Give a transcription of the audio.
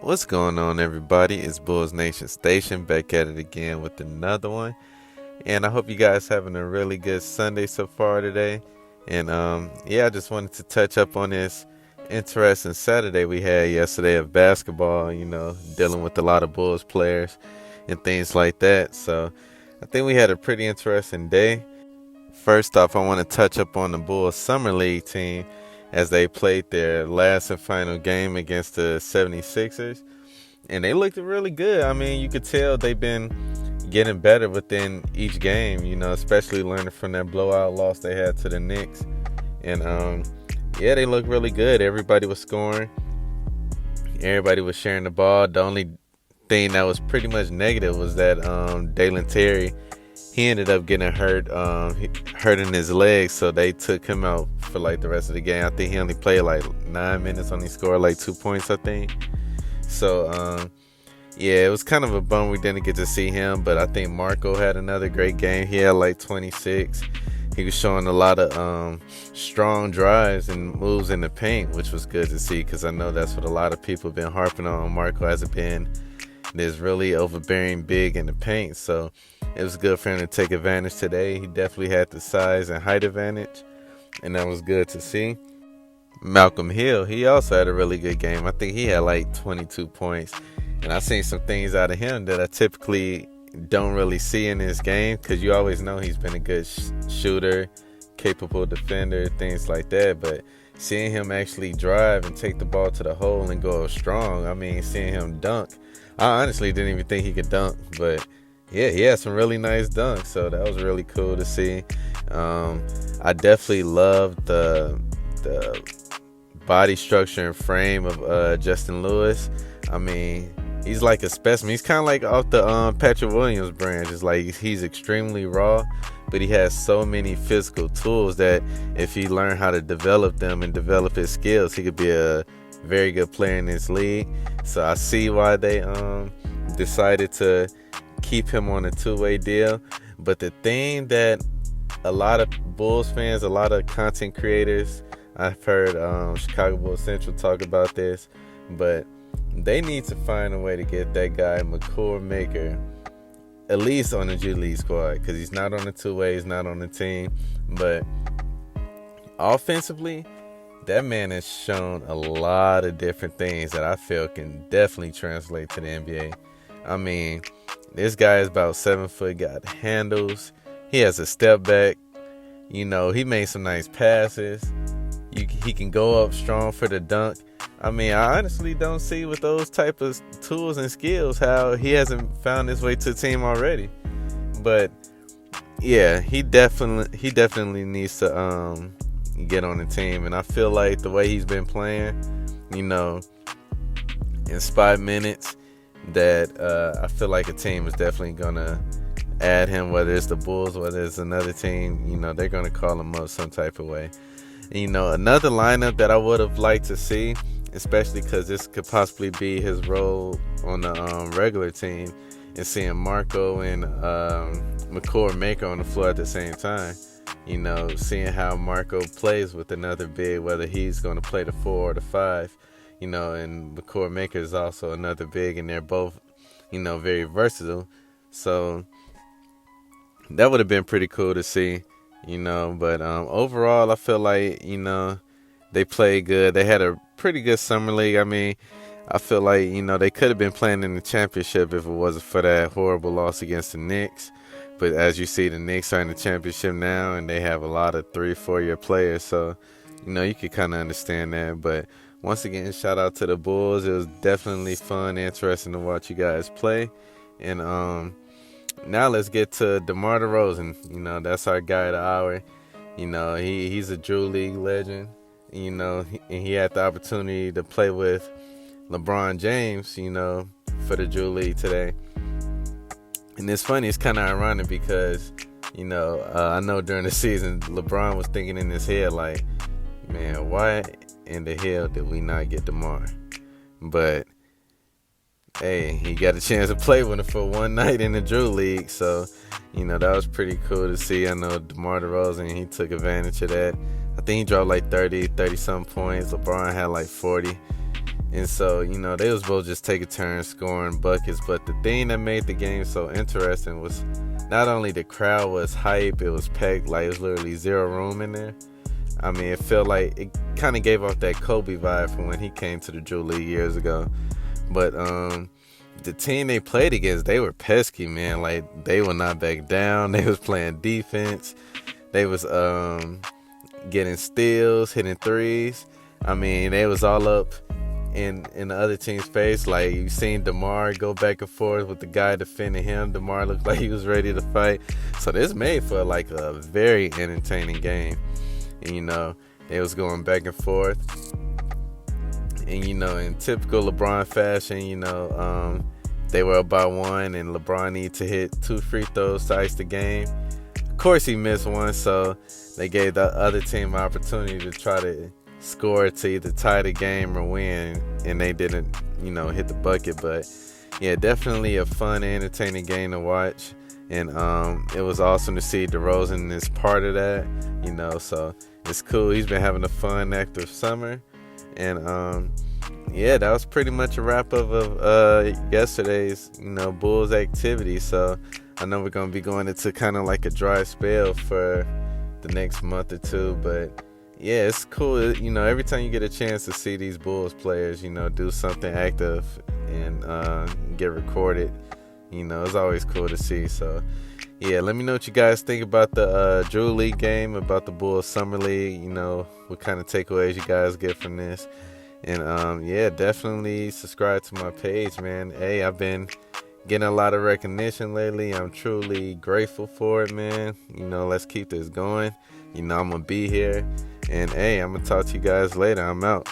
What's going on, everybody? It's Bulls Nation Station back at it again with another one. And I hope you guys having a really good Sunday so far today. And I just wanted to touch up on this interesting Saturday we had yesterday of basketball, dealing with a lot of Bulls players and things like that. So I think we had a pretty interesting day. First off, I want to touch up on the Bulls Summer League team as they played their last and final game against the 76ers. And they looked really good. I mean, you could tell they've been getting better within each game, especially learning from that blowout loss they had to the Knicks. And, they looked really good. Everybody was scoring. Everybody was sharing the ball. The only thing that was pretty much negative was that Dalen Terry, he ended up getting hurting his legs, so they took him out for like the rest of the game. I think he only played like 9 minutes, only scored like 2 points, I think. So, it was kind of a bum we didn't get to see him, but I think Marco had another great game. He had like 26. He was showing a lot of strong drives and moves in the paint, which was good to see because I know that's what a lot of people have been harping on. Marco hasn't been this really overbearing big in the paint, so it was good for him to take advantage today. He definitely had the size and height advantage, and that was good to see. Malcolm Hill, he also had a really good game. I think he had like 22 points, and I seen some things out of him that I typically don't really see in his game because you always know he's been a good shooter, capable defender, things like that, but seeing him actually drive and take the ball to the hole and go strong, I mean, seeing him dunk, I honestly didn't even think he could dunk, but yeah, he had some really nice dunks, so that was really cool to see. I definitely loved the body structure and frame of Justin Lewis. I mean, he's like a specimen. He's kind of like off the Patrick Williams branch. It's like he's extremely raw, but he has so many physical tools that if he learned how to develop them and develop his skills, he could be a very good player in this league. So I see why they decided to keep him on a two-way deal. But the thing that a lot of Bulls fans, a lot of content creators, I've heard Chicago Bulls Central talk about this, but they need to find a way to get that guy McCord Maker at least on the G League squad, because he's not on the two-way, he's not on the team. But offensively, that man has shown a lot of different things that I feel can definitely translate to the NBA. I mean, this guy is about 7 foot, got handles. He has a step back. He made some nice passes. He can go up strong for the dunk. I mean, I honestly don't see with those type of tools and skills how he hasn't found his way to the team already. But yeah, he definitely needs to get on the team. And I feel like the way he's been playing, in spot minutes, that I feel like a team is definitely gonna add him, whether it's the Bulls, whether it's another team. They're gonna call him up some type of way. And, another lineup that I would have liked to see, especially because this could possibly be his role on the regular team, is seeing Marco and McCord Maker on the floor at the same time. Seeing how Marco plays with another big, whether he's going to play the 4 or the 5. And McCord Maker is also another big, and they're both, very versatile. So that would have been pretty cool to see. But overall, I feel like, they played good. They had a pretty good summer league. I mean, I feel like, they could have been playing in the championship if it wasn't for that horrible loss against the Knicks. But as you see, the Knicks are in the championship now, and they have a lot of 3-4 year players. So, you could kind of understand that. But once again, shout out to the Bulls. It was definitely fun, interesting to watch you guys play. And now let's get to DeMar DeRozan. That's our guy of the hour. He's a Drew League legend. And he had the opportunity to play with LeBron James, for the Drew League today. And it's funny, it's kind of ironic because, I know during the season, LeBron was thinking in his head, like, man, why in the hell did we not get DeMar? But hey, he got a chance to play with him for one night in the Drew League. So, that was pretty cool to see. I know DeMar DeRozan, he took advantage of that. I think he dropped like 30-something points. LeBron had like 40. And so, they was both just taking turns scoring buckets. But the thing that made the game so interesting was not only the crowd was hype, it was packed, like it was literally zero room in there. I mean, it felt like it kind of gave off that Kobe vibe from when he came to the Drew League years ago. But the team they played against, they were pesky, man. Like, they would not back down. They was playing defense. They was getting steals, hitting threes. I mean, they was all up in the other team's face. Like, you seen DeMar go back and forth with the guy defending him. DeMar looked like he was ready to fight. So this made for like a very entertaining game. And, they was going back and forth. And, in typical LeBron fashion, they were up by one, and LeBron needed to hit 2 free throws to ice the game. Of course, he missed one, so they gave the other team an opportunity to try to score to either tie the game or win, and they didn't, hit the bucket. But yeah, definitely a fun and entertaining game to watch. And it was awesome to see DeRozan is part of that, so it's cool. He's been having a fun, active summer. And yeah, that was pretty much a wrap up of yesterday's, Bulls activity. So I know we're going to be going into kind of like a dry spell for the next month or two, but yeah, it's cool. Every time you get a chance to see these Bulls players, do something active and get recorded, it's always cool to see. So yeah, let me know what you guys think about the Drew League game, about the Bulls Summer League, what kind of takeaways you guys get from this. And yeah, definitely subscribe to my page, man. Hey, I've been getting a lot of recognition lately. I'm truly grateful for it, man. Let's keep this going. I'm going to be here. And hey, I'm going to talk to you guys later. I'm out.